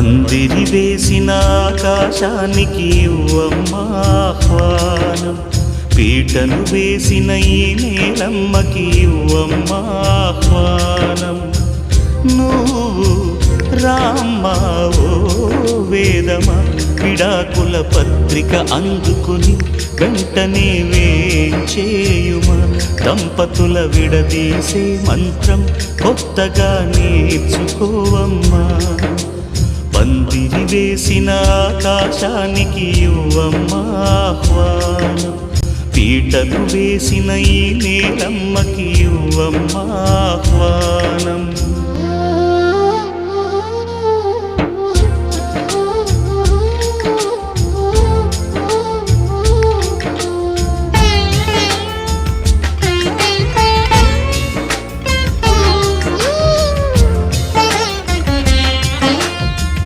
పందిరి వేసిన ఆకాశానికి ఇవ్వమ్మా ఆహ్వానం, పీటను వేసిన ఈ నేలమ్మకి ఇవ్వమ్మా ఆహ్వానం. నువ్వు రామ్మా ఓ వేదమా, విడాకుల పత్రిక అందుకుని వెంటనే వేంచేయుమా, దంపతుల విడదీసే మంత్రం కొత్తగా నేర్చుకోవమ్మా. పందిరి వేసిన ఆకాశానికి ఇవ్వమ్మా ఆహ్వానం, పీటలు వేసిన ఈ నేలమ్మకి ఇవ్వమ్మా ఆహ్వానం.